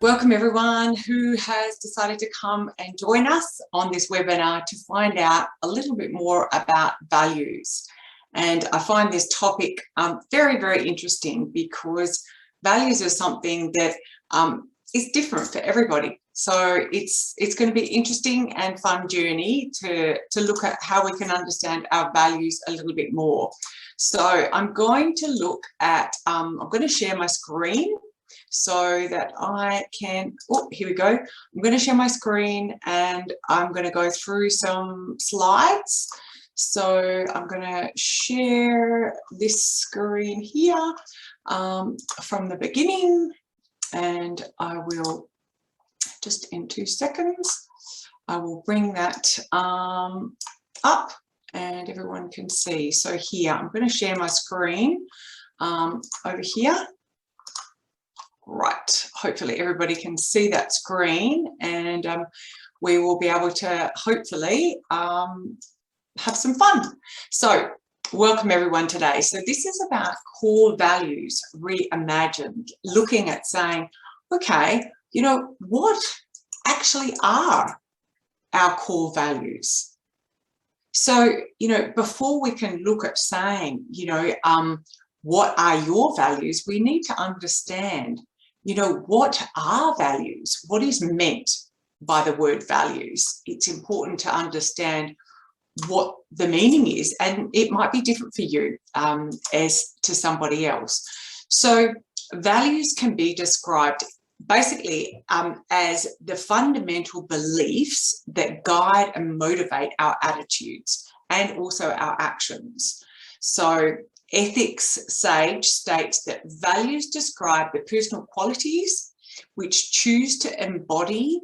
Welcome everyone who has decided to come and join us on this webinar to find out a little bit more about values. And I find this topic very, very interesting because values are something that is different for everybody. So it's going to be interesting and fun journey to look at how we can understand our values a little bit more. So I'm going to look at, I'm going to share my screen so that I can, oh, here we go. I'm going to share my screen and I'm going to go through some slides. So I'm going to share this screen here from the beginning, and I will just in 2 seconds, I will bring that up and everyone can see. So here, I'm going to share my screen over here. Right, hopefully everybody can see that screen, and we will be able to hopefully have some fun. So welcome everyone today. So this is about core values reimagined, looking at saying, okay, you know, what actually are our core values? So, you know, before we can look at saying, you know, what are your values, we need to understand, you know, what are values? What is meant by the word values? It's important to understand what the meaning is, and it might be different for you as to somebody else. So values can be described basically as the fundamental beliefs that guide and motivate our attitudes and also our actions. So ethics sage states that values describe the personal qualities which choose to embody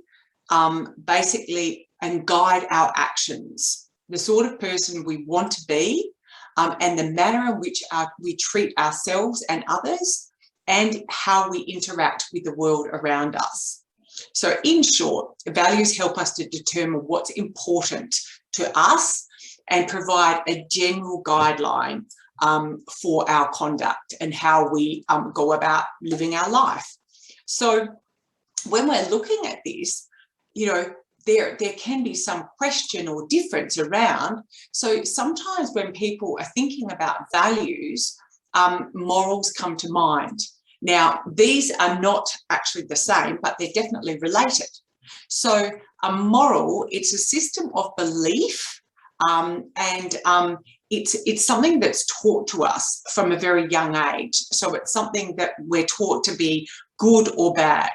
basically and guide our actions, the sort of person we want to be, and the manner in which we treat ourselves and others, and how we interact with the world around us. So in short, values help us to determine what's important to us and provide a general guideline for our conduct and how we go about living our life. So when we're looking at this, you know, there can be some question or difference around. So sometimes when people are thinking about values, morals come to mind. Now, these are not actually the same, but they're definitely related. So a moral, it's a system of belief, and it's something that's taught to us from a very young age. So it's something that we're taught to be good or bad,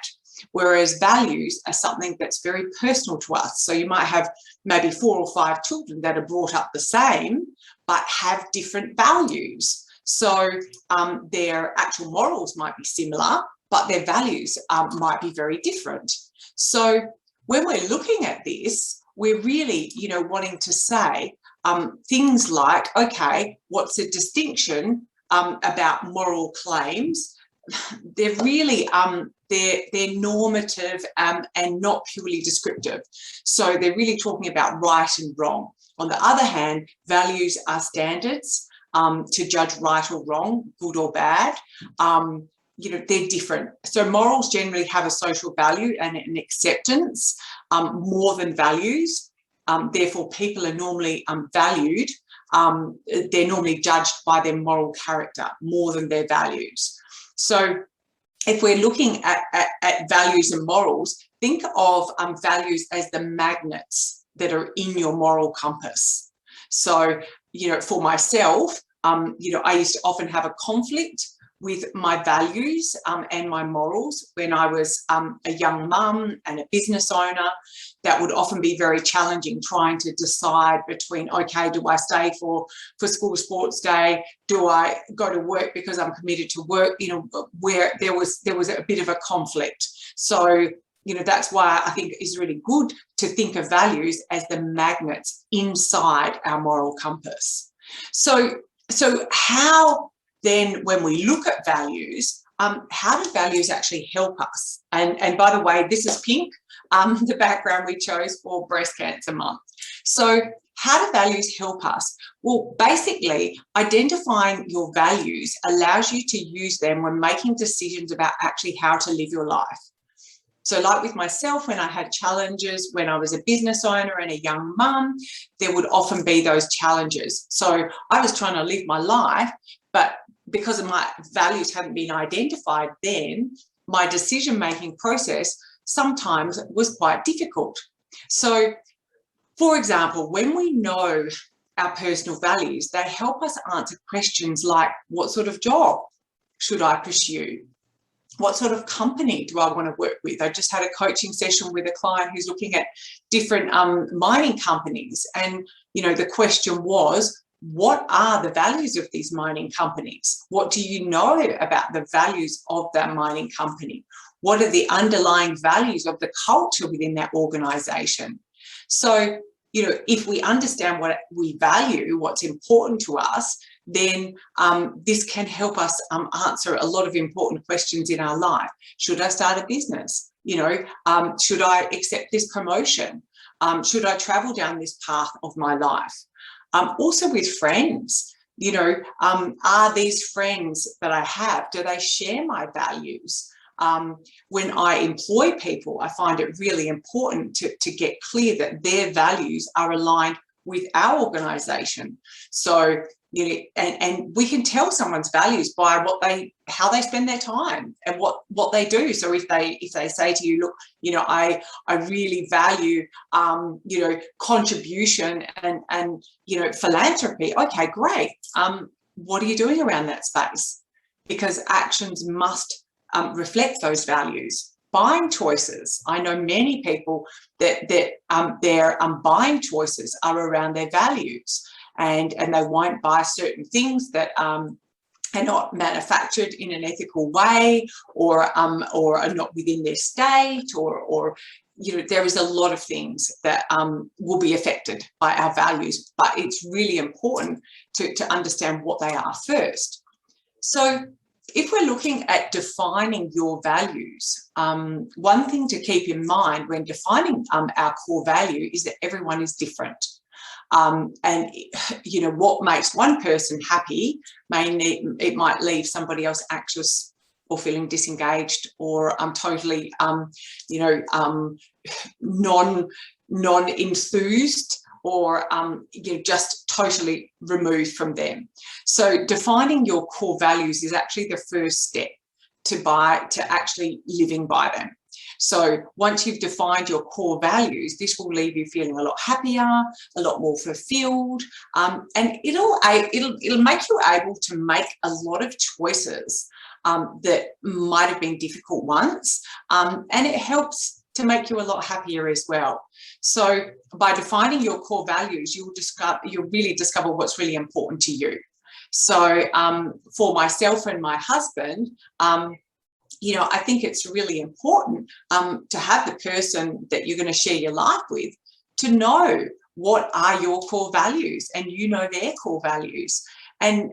whereas values are something that's very personal to us. So you might have maybe 4 or 5 children that are brought up the same, but have different values. So their actual morals might be similar, but their values might be very different. So when we're looking at this, we're really, you know, wanting to say things like, okay, what's the distinction about moral claims? They're really, they're normative and not purely descriptive. So they're really talking about right and wrong. On the other hand, values are standards to judge right or wrong, good or bad. You know, they're different. So morals generally have a social value and an acceptance more than values. Therefore, people are normally valued. They're normally judged by their moral character more than their values. So if we're looking at values and morals, think of values as the magnets that are in your moral compass. So, you know, for myself, you know, I used to often have a conflict with my values and my morals when I was a young mum and a business owner. That would often be very challenging, trying to decide between, okay, do I stay for school sports day? Do I go to work because I'm committed to work? You know, where there was a bit of a conflict. So, you know, that's why I think it's really good to think of values as the magnets inside our moral compass. So how then, when we look at values, how do values actually help us? And by the way, this is pink, the background we chose for Breast Cancer Month. So how do values help us? Well, basically, identifying your values allows you to use them when making decisions about actually how to live your life. So like with myself, when I had challenges, when I was a business owner and a young mum, there would often be those challenges. So I was trying to live my life, but because of my values hadn't been identified then, my decision-making process sometimes was quite difficult. So, for example, when we know our personal values, they help us answer questions like, what sort of job should I pursue? What sort of company do I want to work with? I just had a coaching session with a client who's looking at different mining companies. And, the question was, what are the values of these mining companies? What do you know about the values of that mining company? What are the underlying values of the culture within that organization? So, if we understand what we value, what's important to us, then this can help us answer a lot of important questions in our life. Should I start a business? Should I accept this promotion? Should I travel down this path of my life? Also with friends, are these friends that I have, do they share my values? When I employ people, I find it really important to get clear that their values are aligned with our organisation. So, and we can tell someone's values by how they spend their time and what they do. So if they say to you, look, I really value contribution and philanthropy. Okay, great. What are you doing around that space? Because actions must reflect those values. Buying choices. I know many people that their buying choices are around their values, and they won't buy certain things that are not manufactured in an ethical way, or are not within their state, or there is a lot of things that will be affected by our values, but it's really important to understand what they are first. So if we're looking at defining your values, one thing to keep in mind when defining our core value is that everyone is different. And what makes one person happy it might leave somebody else anxious or feeling disengaged, or totally non-enthused, or just totally removed from them. So defining your core values is actually the first step to actually living by them. So once you've defined your core values, this will leave you feeling a lot happier, a lot more fulfilled, and it'll make you able to make a lot of choices that might have been difficult once, and it helps to make you a lot happier as well. So by defining your core values, you'll really discover what's really important to you. So for myself and my husband, I think it's really important to have the person that you're going to share your life with to know what are your core values, and their core values. And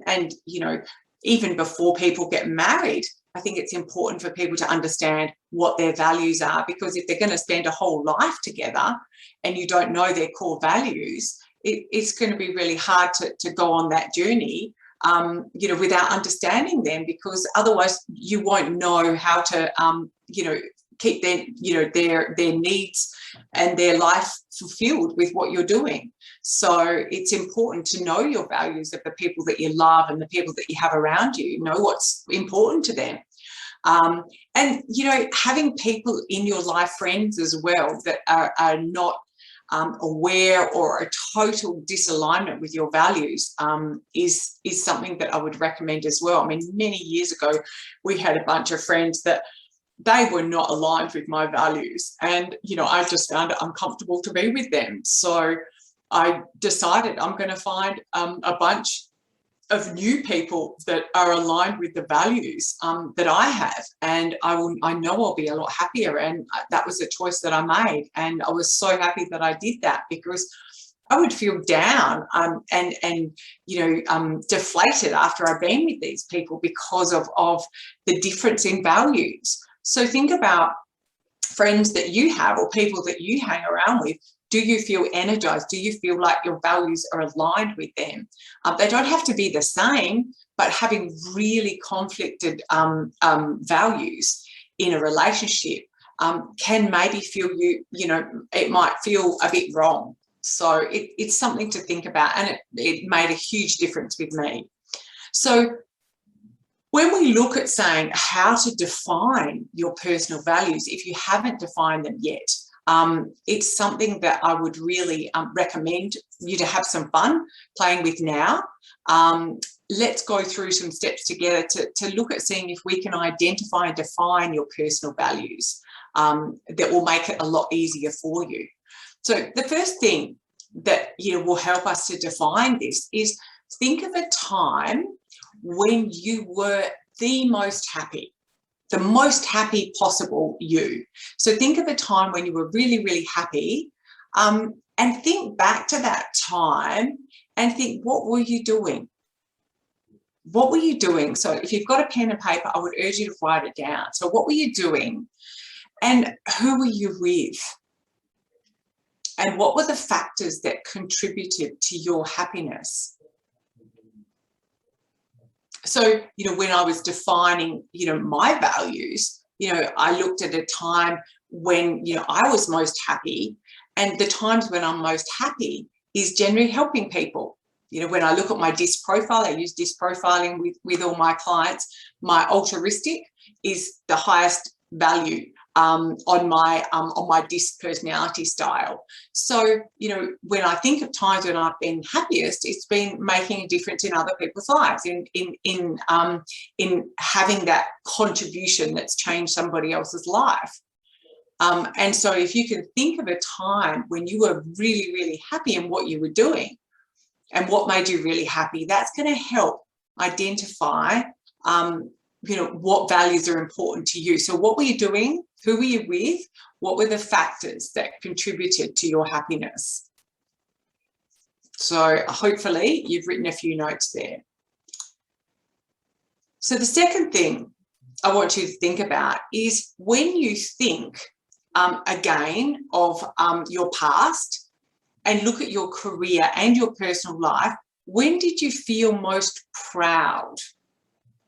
even before people get married, I think it's important for people to understand what their values are, because if they're going to spend a whole life together and you don't know their core values, it's going to be really hard to go on that journey, without understanding them, because otherwise you won't know how to, keep their needs and their life fulfilled with what you're doing. So it's important to know your values of the people that you love and the people that you have around you. Know what's important to them. And, having people in your life, friends as well, that are not aware or a total disalignment with your values is something that I would recommend as well. I mean, many years ago, we had a bunch of friends that they were not aligned with my values, and I just found it uncomfortable to be with them. So I decided I'm going to find a bunch of new people that are aligned with the values that I have, and I know I'll be a lot happier. And that was a choice that I made, and I was so happy that I did that, because I would feel down and deflated after I've been with these people because of the difference in values. So think about friends that you have or people that you hang around with. Do you feel energized? Do you feel like your values are aligned with them? They don't have to be the same, but having really conflicted values in a relationship can maybe feel it might feel a bit wrong. So it's something to think about, and it made a huge difference with me. So when we look at saying how to define your personal values, if you haven't defined them yet, it's something that I would really recommend you to have some fun playing with now. Let's go through some steps together to look at seeing if we can identify and define your personal values that will make it a lot easier for you. So the first thing that will help us to define this is think of a time when you were the most happy possible you. So think of a time when you were really, really happy, and think back to that time and think, what were you doing? What were you doing? So if you've got a pen and paper, I would urge you to write it down. So what were you doing, and who were you with? And what were the factors that contributed to your happiness? So, when I was defining, my values, I looked at a time when, I was most happy, and the times when I'm most happy is generally helping people. When I look at my DISC profile, I use DISC profiling with all my clients. My altruistic is the highest value on my DISC personality style. So, when I think of times when I've been happiest, it's been making a difference in other people's lives, in having that contribution that's changed somebody else's life. And so if you can think of a time when you were really, really happy in what you were doing and what made you really happy, that's going to help identify what values are important to you. So what were you doing? Who were you with? What were the factors that contributed to your happiness? So hopefully you've written a few notes there. So the second thing I want you to think about is when you think again of your past and look at your career and your personal life, when did you feel most proud?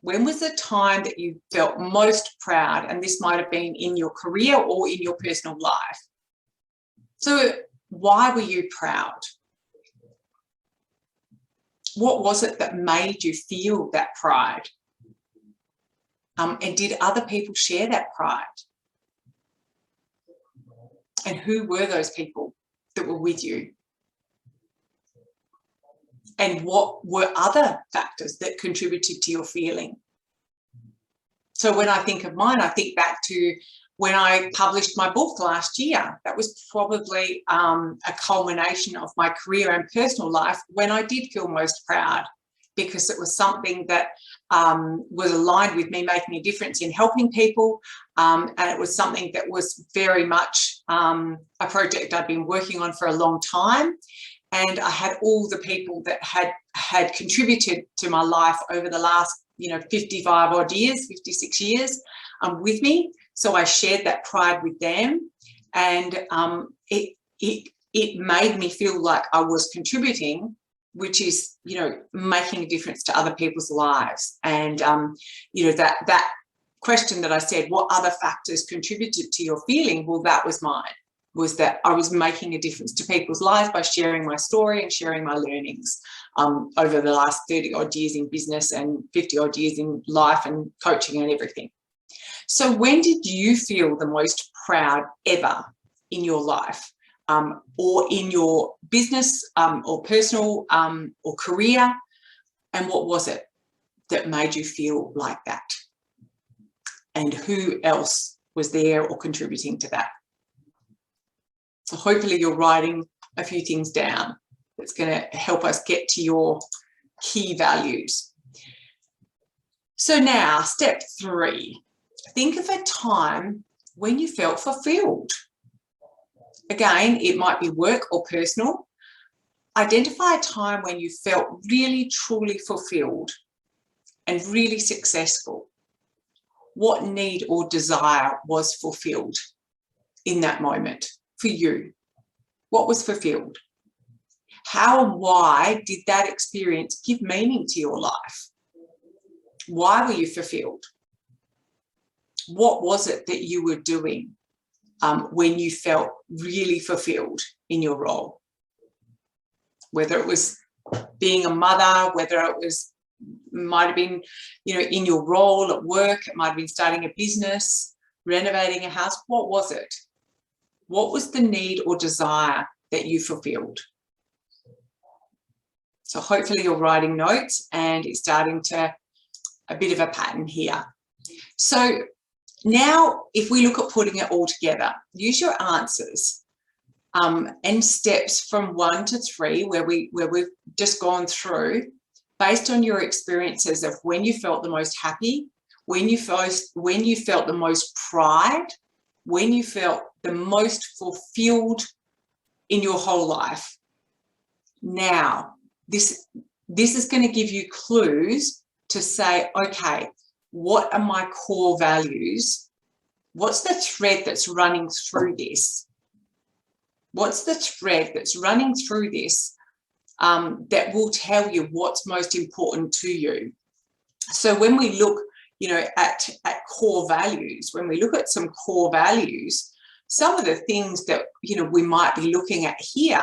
When was the time that you felt most proud? And this might have been in your career or in your personal life. So why were you proud? What was it that made you feel that pride? And did other people share that pride? And who were those people that were with you? And what were other factors that contributed to your feeling? So when I think of mine, I think back to when I published my book last year. That was probably a culmination of my career and personal life when I did feel most proud, because it was something that was aligned with me making a difference in helping people, and it was something that was very much a project I'd been working on for a long time. And I had all the people that had contributed to my life over the last, 55 odd years, 56 years with me. So I shared that pride with them, and it made me feel like I was contributing, which is, making a difference to other people's lives. And, that question that I said, what other factors contributed to your feeling? Well, that was mine. Was that I was making a difference to people's lives by sharing my story and sharing my learnings over the last 30 odd years in business and 50 odd years in life and coaching and everything. So when did you feel the most proud ever in your life, or in your business or personal or career? And what was it that made you feel like that? And who else was there or contributing to that? So hopefully you're writing a few things down that's going to help us get to your key values. So now, step 3, think of a time when you felt fulfilled. Again, it might be work or personal. Identify a time when you felt really, truly fulfilled and really successful. What need or desire was fulfilled in that moment? For you, what was fulfilled? How and why did that experience give meaning to your life? Why were you fulfilled? What was it that you were doing when you felt really fulfilled in your role? Whether it was being a mother, whether it was, might have been, you know, in your role at work, it might have been starting a business, renovating a house. What was it? What was the need or desire that you fulfilled? So hopefully you're writing notes and it's starting to a bit of a pattern here. So now if we look at putting it all together, use your answers and steps from 1 to 3 where we've just gone through, based on your experiences of when you felt the most happy, when you felt the most pride, when you felt the most fulfilled in your whole life. Now, this is going to give you clues to say, okay, what are my core values? What's the thread that's running through this? What's the thread that's running through this that will tell you what's most important to you? So when we look, you know, at core values, when we look at some core values, some of the things that, you know, we might be looking at here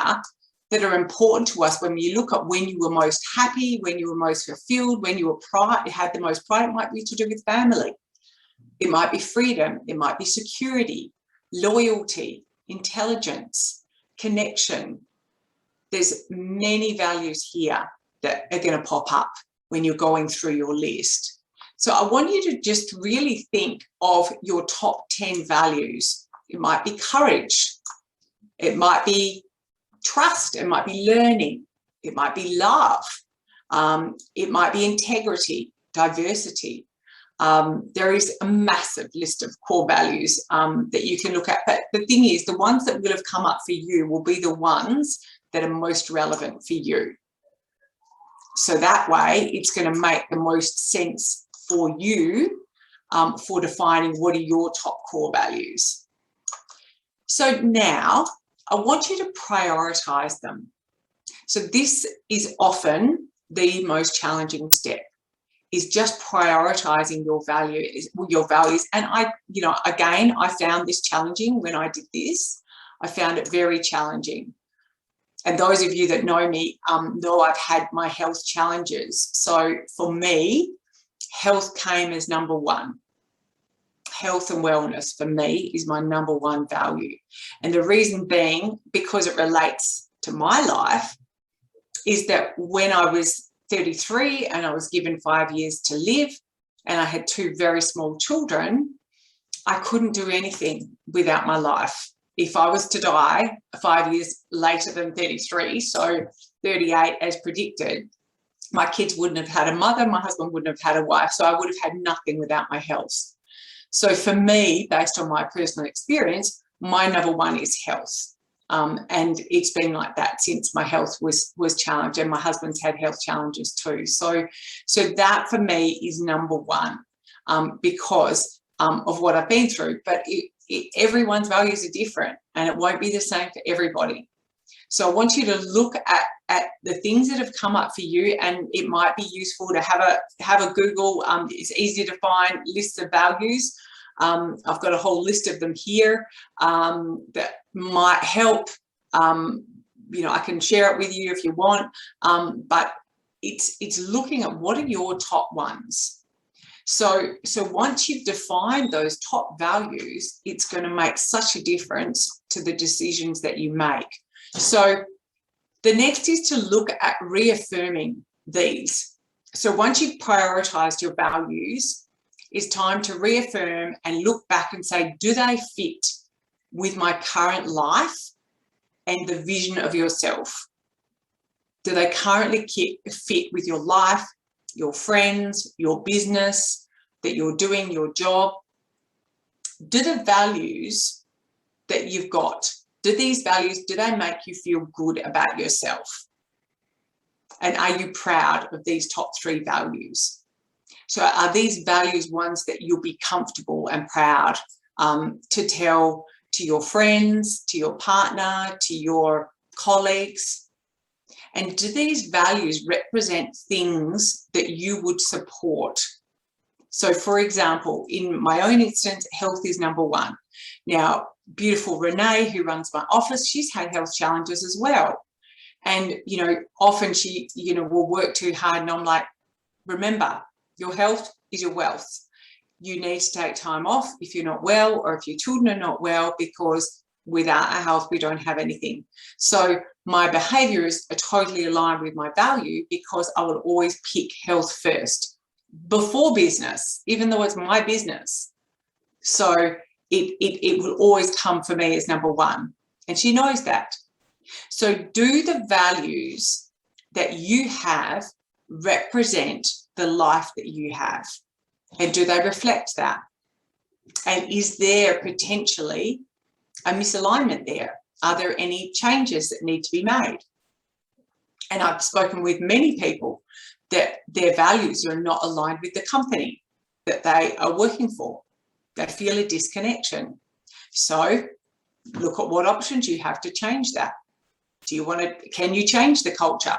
that are important to us when you look at when you were most happy, when you were most fulfilled, when you were had the most pride, it might be to do with family. It might be freedom. It might be security, loyalty, intelligence, connection. There's many values here that are going to pop up when you're going through your list. So I want you to just really think of your top 10 values. It might be courage. It might be trust. It might be learning. It might be love. It might be integrity, diversity. There is a massive list of core values that you can look at. But the thing is, the ones that will have come up for you will be the ones that are most relevant for you. So that way, it's going to make the most sense for you for defining what are your top core values. So now, I want you to prioritize them. So this is often the most challenging step, is just prioritizing your values. And again, I found this challenging when I did this. I found it very challenging. And those of you that know me know I've had my health challenges. So for me, health came as number one. Health and wellness for me is my number one value. And the reason being, because it relates to my life, is that when I was 33 and I was given 5 years to live and I had 2 very small children, I couldn't do anything without my life. If I was to die 5 years later than 33, so 38 as predicted, my kids wouldn't have had a mother, my husband wouldn't have had a wife, so I would have had nothing without my health. So for me, based on my personal experience, my number one is health. And it's been like that since my health was challenged, and my husband's had health challenges too. So that for me is number one because of what I've been through. But everyone's values are different and it won't be the same for everybody. So I want you to look at the things that have come up for you, and it might be useful to have a Google. It's easy to find lists of values. I've got a whole list of them here that might help. I can share it with you if you want, but it's looking at what are your top ones. So once you've defined those top values, it's going to make such a difference to the decisions that you make. So the next is to look at reaffirming these. So once you've prioritized your values, it's time to reaffirm and look back and say, do they fit with my current life and the vision of yourself? Do they currently fit with your life, your friends, your business that you're doing, your job? Do the values that you've got, do they make you feel good about yourself? And are you proud of these top 3 values? So are these values ones that you'll be comfortable and proud to tell to your friends, to your partner, to your colleagues? And do these values represent things that you would support? So for example, in my own instance, health is number one. Now, beautiful Renee, who runs my office, she's had health challenges as well. And, often she, will work too hard. And I'm like, remember, your health is your wealth. You need to take time off if you're not well or if your children are not well, because without our health, we don't have anything. So my behaviours are totally aligned with my value, because I will always pick health first before business, even though it's my business. So it will always come for me as number one. And she knows that. So do the values that you have represent the life that you have? And do they reflect that? And is there potentially a misalignment there? Are there any changes that need to be made? And I've spoken with many people that their values are not aligned with the company that they are working for. They feel a disconnection. So look at what options you have to change that. Can you change the culture?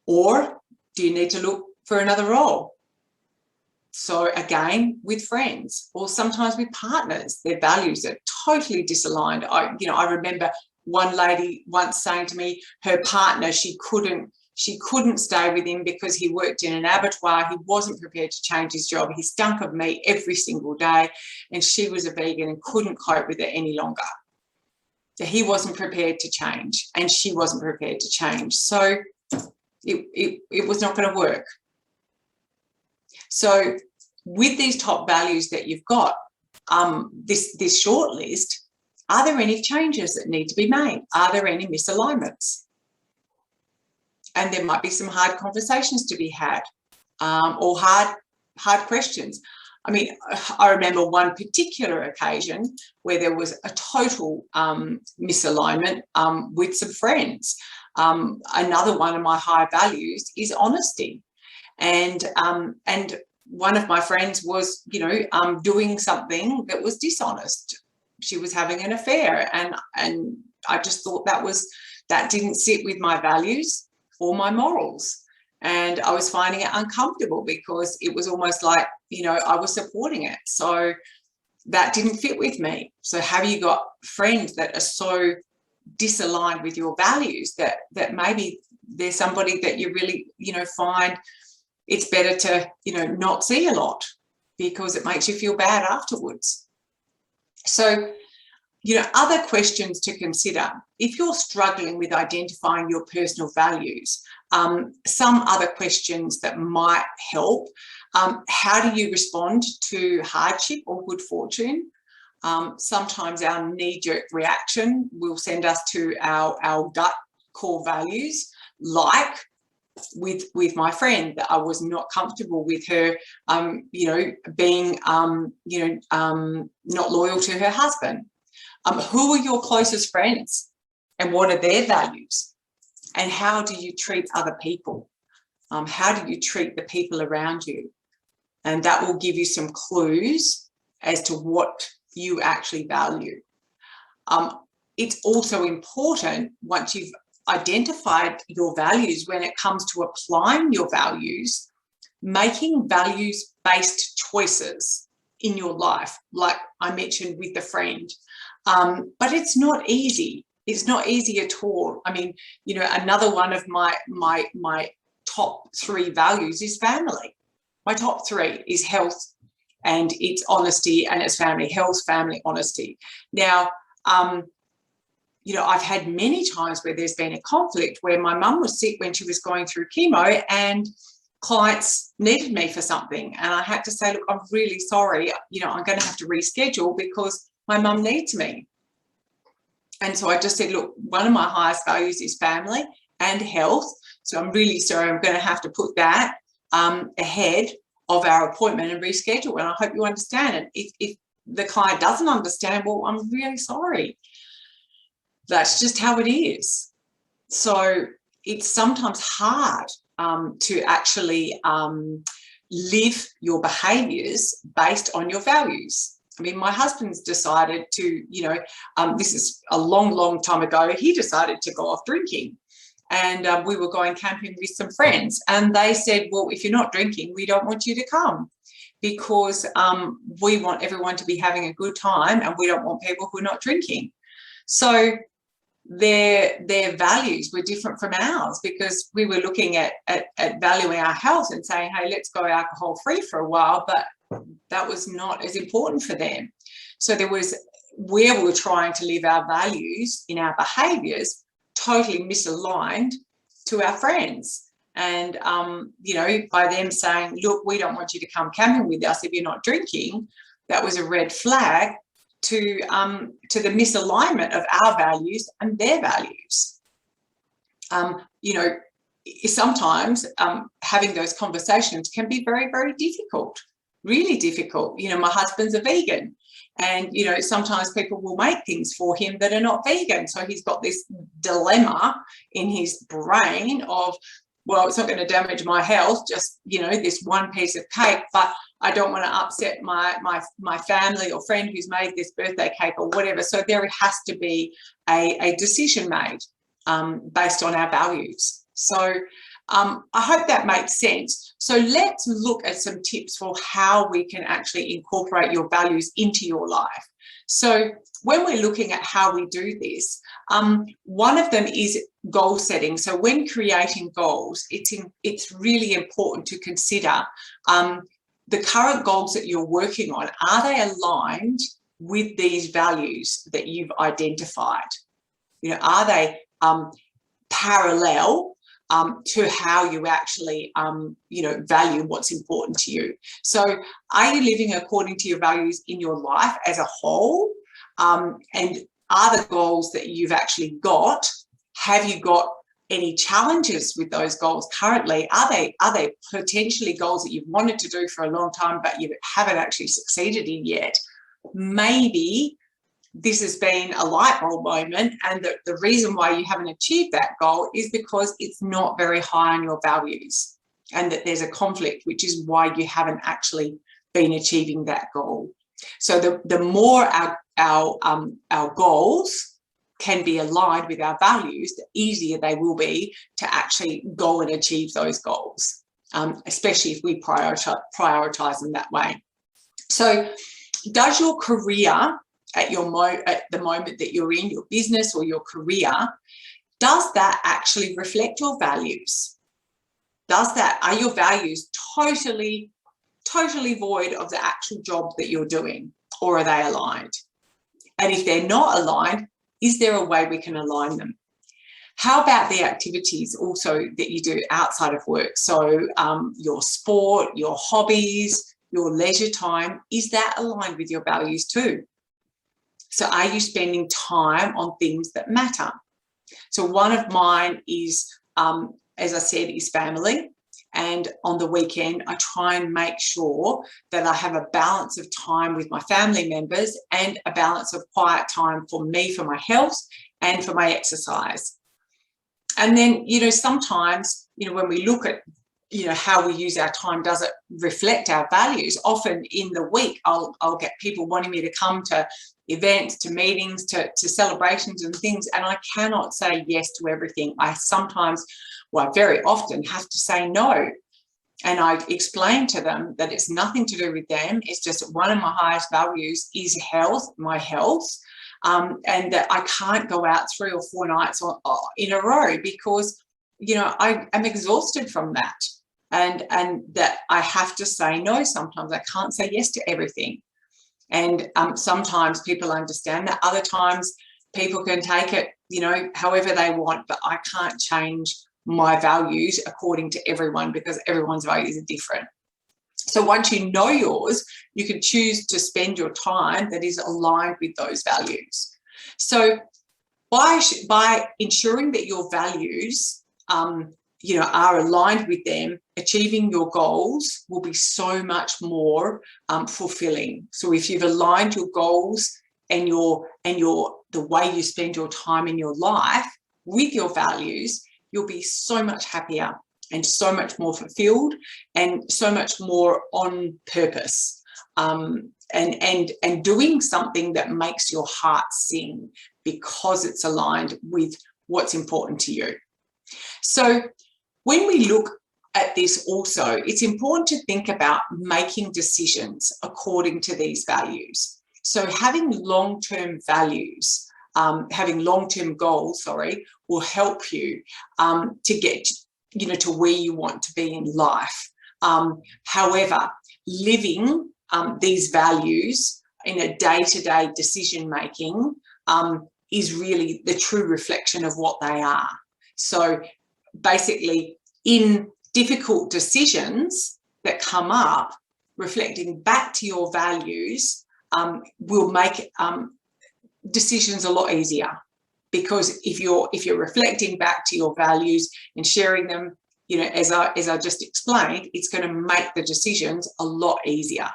Or do you need to look for another role? So again, with friends, or sometimes with partners, their values are totally disaligned. I remember one lady once saying to me, her partner, she couldn't stay with him because he worked in an abattoir. He wasn't prepared to change his job. He stunk of meat every single day, and she was a vegan and couldn't cope with it any longer. He wasn't prepared to change, and she wasn't prepared to change. So it was not going to work. So with these top values that you've got, this short list, are there any changes that need to be made? Are there any misalignments? And there might be some hard conversations to be had, or hard questions. I mean, I remember one particular occasion where there was a total misalignment with some friends. Another one of my high values is honesty. And one of my friends was, doing something that was dishonest. She was having an affair, and I just thought that didn't sit with my values or my morals. And I was finding it uncomfortable, because it was almost like, I was supporting it. So that didn't fit with me. So have you got friends that are so disaligned with your values that maybe there's somebody that you really, find it's better to, not see a lot, because it makes you feel bad afterwards? So, other questions to consider. If you're struggling with identifying your personal values, some other questions that might help. How do you respond to hardship or good fortune? Sometimes our knee-jerk reaction will send us to our gut core values, like with my friend, that I was not comfortable with her, being, not loyal to her husband. Who are your closest friends, and what are their values? And how do you treat other people? How do you treat the people around you? And that will give you some clues as to what you actually value. It's also important, once you've identified your values, when it comes to applying your values, making values-based choices in your life, like I mentioned with the friend. But it's not easy. It's not easy at all. I mean, another one of my top 3 values is family. My top 3 is health, and it's honesty, and it's family. Health, family, honesty. Now, I've had many times where there's been a conflict, where my mum was sick when she was going through chemo, and clients needed me for something, and I had to say, look, I'm really sorry, I'm going to have to reschedule because my mum needs me. And so I just said, look, one of my highest values is family and health, so I'm really sorry, I'm going to have to put that ahead of our appointment and reschedule, and I hope you understand it. If the client doesn't understand, well, I'm really sorry. That's just how it is. So it's sometimes hard to actually live your behaviours based on your values. I mean, my husband's decided to, this is a long, long time ago, he decided to go off drinking. And we were going camping with some friends, and they said, well, if you're not drinking, we don't want you to come, because we want everyone to be having a good time and we don't want people who are not drinking. So their values were different from ours, because we were looking at valuing our health and saying, hey, let's go alcohol free for a while, but that was not as important for them. So there was where we were trying to live our values in our behaviours totally misaligned to our friends. And, you know, by them saying, look, we don't want you to come camping with us if you're not drinking, that was a red flag to the misalignment of our values and their values. You know, sometimes having those conversations can be very, very difficult, really difficult. You know, my husband's a vegan, and, you know, sometimes people will make things for him that are not vegan. So he's got this dilemma in his brain of, well, it's not going to damage my health, just, you know, this one piece of cake, but I don't want to upset my family or friend who's made this birthday cake or whatever. So there has to be a decision made based on our values. So I hope that makes sense. So let's look at some tips for how we can actually incorporate your values into your life. So when we're looking at how we do this, one of them is goal setting. So when creating goals, it's really important to consider the current goals that you're working on. Are they aligned with these values that you've identified? You know, are they parallel to how you actually, you know, value what's important to you? So are you living according to your values in your life as a whole? And are the goals that you've actually got, have you got any challenges with those goals currently? Are they potentially goals that you've wanted to do for a long time but you haven't actually succeeded in yet? Maybe this has been a light bulb moment, and the reason why you haven't achieved that goal is because it's not very high on your values, and that there's a conflict, which is why you haven't actually been achieving that goal. So the more our goals can be aligned with our values, the easier they will be to actually go and achieve those goals, especially if we prioritize them that way. So does your career at the moment that you're in, your business or your career, does that actually reflect your values? Are your values totally void of the actual job that you're doing, or are they aligned? And if they're not aligned, is there a way we can align them? How about the activities also that you do outside of work? So your sport, your hobbies, your leisure time, is that aligned with your values too? So are you spending time on things that matter? So one of mine is, as I said, is family. And on the weekend, I try and make sure that I have a balance of time with my family members and a balance of quiet time for me, for my health and for my exercise. And then, you know, sometimes, you know, when we look at, you know, how we use our time, does it reflect our values? Often in the week, I'll get people wanting me to come to events, to meetings, to celebrations and things, and I cannot say yes to everything. I sometimes, well, very often have to say no. And I explain to them that it's nothing to do with them. It's just one of my highest values is health, my health, and that I can't go out 3 or 4 nights in a row because, you know, I am exhausted from that. And that I have to say no sometimes. I can't say yes to everything. And sometimes people understand that. Other times people can take it, you know, however they want, but I can't change my values according to everyone because everyone's values are different. So once you know yours, you can choose to spend your time that is aligned with those values. So by ensuring that your values, you know, are aligned with them, achieving your goals will be so much more fulfilling. So if you've aligned your goals and the way you spend your time in your life with your values, you'll be so much happier and so much more fulfilled and so much more on purpose, and doing something that makes your heart sing because it's aligned with what's important to you. So when we look at this also, it's important to think about making decisions according to these values. So having long-term values, having long-term goals, will help you to get, to where you want to be in life. However, living these values in a day-to-day decision-making is really the true reflection of what they are. So basically, in difficult decisions that come up, reflecting back to your values will make decisions a lot easier, because if you're reflecting back to your values and sharing them, as I just explained, it's going to make the decisions a lot easier.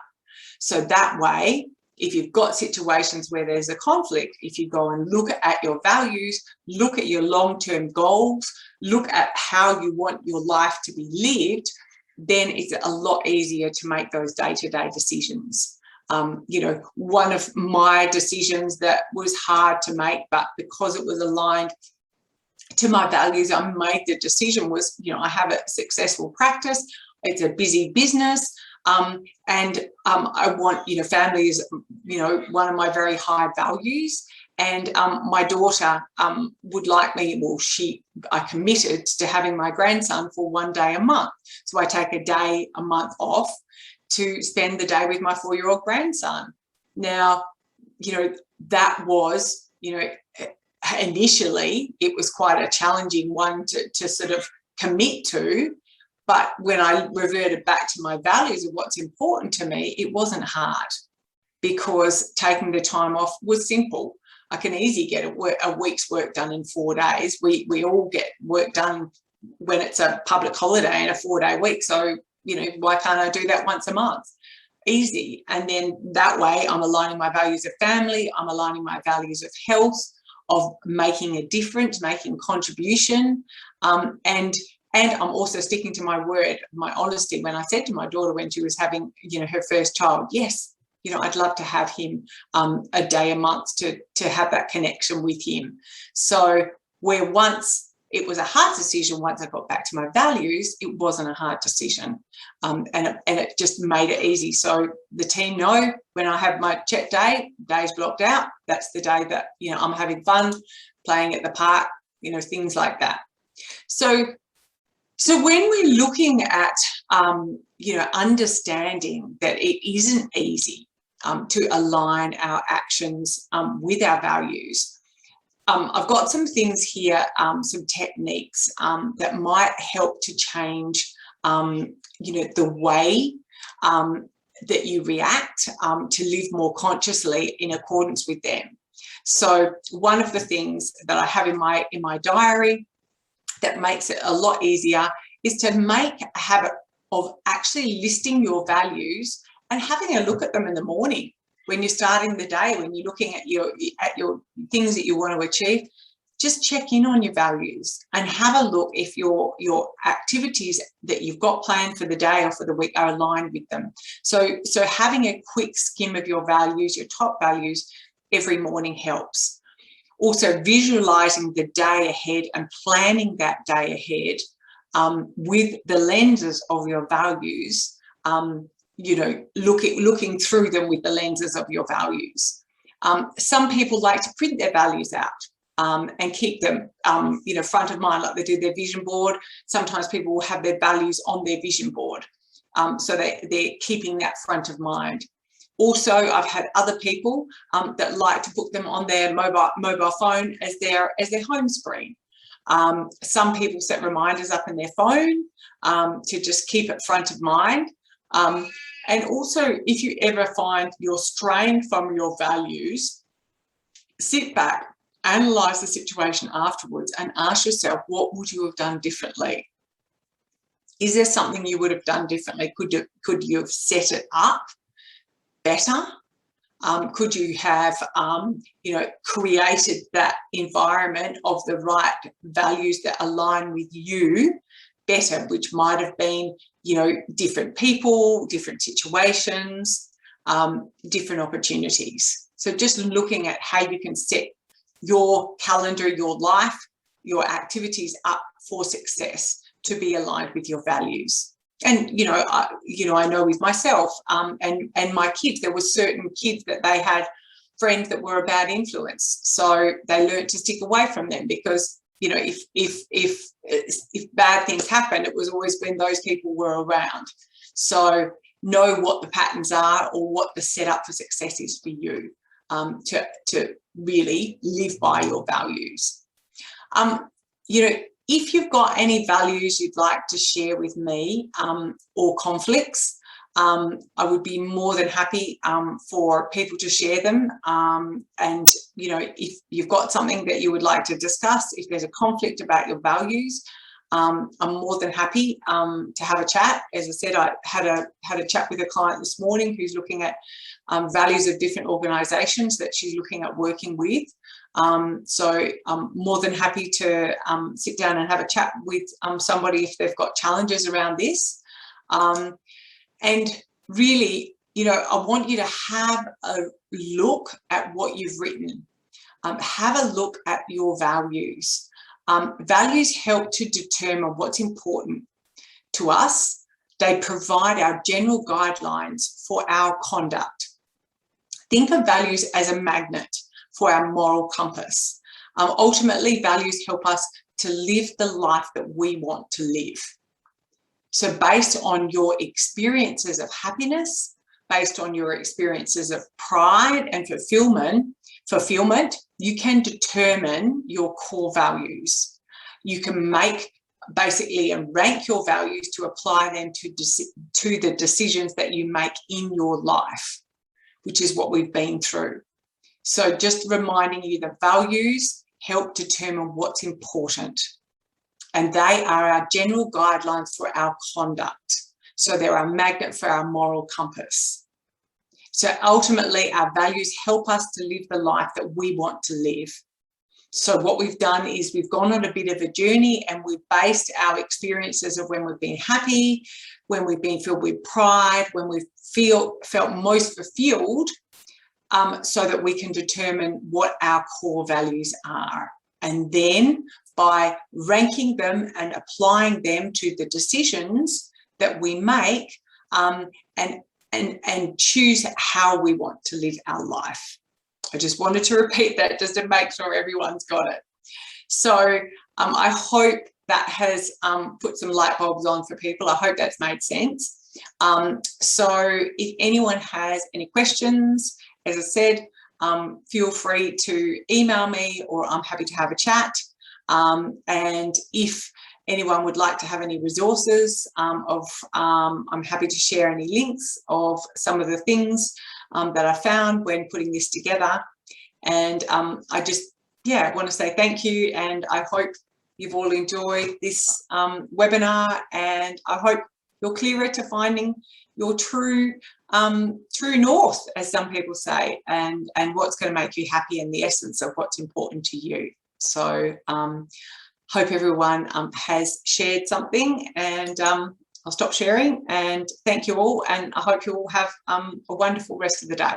So that way, if you've got situations where there's a conflict, if you go and look at your values, look at your long-term goals, look at how you want your life to be lived, then it's a lot easier to make those day-to-day decisions. One of my decisions that was hard to make, but because it was aligned to my values, I made the decision was, I have a successful practice. It's a busy business. And I want, family is, one of my very high values. And my daughter would like me, I committed to having my grandson for 1 day a month. So I take a day a month off to spend the day with my 4-year-old grandson. Now, that was, initially it was quite a challenging one to sort of commit to. But when I reverted back to my values of what's important to me, it wasn't hard, because taking the time off was simple. I can easily get a week's work done in 4 days. We all get work done when it's a public holiday and a 4-day week. So, why can't I do that once a month? Easy. And then that way I'm aligning my values of family, I'm aligning my values of health, of making a difference, making contribution, and I'm also sticking to my word, my honesty. When I said to my daughter when she was having, her first child, yes, I'd love to have him a day a month to have that connection with him. So where once it was a hard decision, once I got back to my values, it wasn't a hard decision. And it just made it easy. So the team know when I have my check days blocked out, that's the day that, I'm having fun, playing at the park, things like that. So when we're looking at, understanding that it isn't easy to align our actions with our values, I've got some things here, some techniques that might help to change, the way that you react to live more consciously in accordance with them. So one of the things that I have in my diary that makes it a lot easier is to make a habit of actually listing your values and having a look at them in the morning when you're starting the day, when you're looking at your things that you want to achieve. Just check in on your values and have a look if your activities that you've got planned for the day or for the week are aligned with them. So having a quick skim of your values, your top values, every morning helps. Also, visualizing the day ahead and planning that day ahead with the lenses of your values, looking through them with the lenses of your values. Some people like to print their values out and keep them, front of mind, like they do their vision board. Sometimes people will have their values on their vision board. So they're keeping that front of mind. Also, I've had other people that like to put them on their mobile phone as their home screen. Some people set reminders up in their phone to just keep it front of mind. And also, if you ever find you're straying from your values, sit back, analyse the situation afterwards and ask yourself, what would you have done differently? Is there something you would have done differently? Could you have set it up better? Could you have, created that environment of the right values that align with you better, which might have been, different people, different situations, different opportunities. So just looking at how you can set your calendar, your life, your activities up for success. to be aligned with your values. And, I know with myself and my kids, there were certain kids that they had friends that were a bad influence. So they learned to stick away from them because, if bad things happened, it was always when those people were around. So know what the patterns are or what the setup for success is for you, to really live by your values. If you've got any values you'd like to share with me, or conflicts, I would be more than happy for people to share them. And, if you've got something that you would like to discuss, if there's a conflict about your values, I'm more than happy to have a chat. As I said, I had a chat with a client this morning who's looking at values of different organisations that she's looking at working with. So I'm more than happy to sit down and have a chat with somebody if they've got challenges around this. And really, I want you to have a look at what you've written. Have a look at your values. Values help to determine what's important to us. They provide our general guidelines for our conduct. Think of values as a magnet for our moral compass. Ultimately, values help us to live the life that we want to live. So based on your experiences of happiness, based on your experiences of pride and fulfillment, you can determine your core values. You can make basically and rank your values to apply them to the decisions that you make in your life, which is what we've been through. So just reminding you that values help determine what's important, and they are our general guidelines for our conduct. So they're a magnet for our moral compass. So ultimately, our values help us to live the life that we want to live. So what we've done is we've gone on a bit of a journey and we've based our experiences of when we've been happy, when we've been filled with pride, when we've felt most fulfilled, so that we can determine what our core values are. And then by ranking them and applying them to the decisions that we make, and choose how we want to live our life. I just wanted to repeat that just to make sure everyone's got it. So I hope that has put some light bulbs on for people. I hope that's made sense. So if anyone has any questions, as I said, feel free to email me, or I'm happy to have a chat. And if anyone would like to have any resources I'm happy to share any links of some of the things that I found when putting this together. And I just, want to say thank you, and I hope you've all enjoyed this webinar, and I hope you're clearer to finding your true north, as some people say, and what's going to make you happy, and the essence of what's important to you. So hope everyone has shared something, and I'll stop sharing, and thank you all, and I hope you all have a wonderful rest of the day.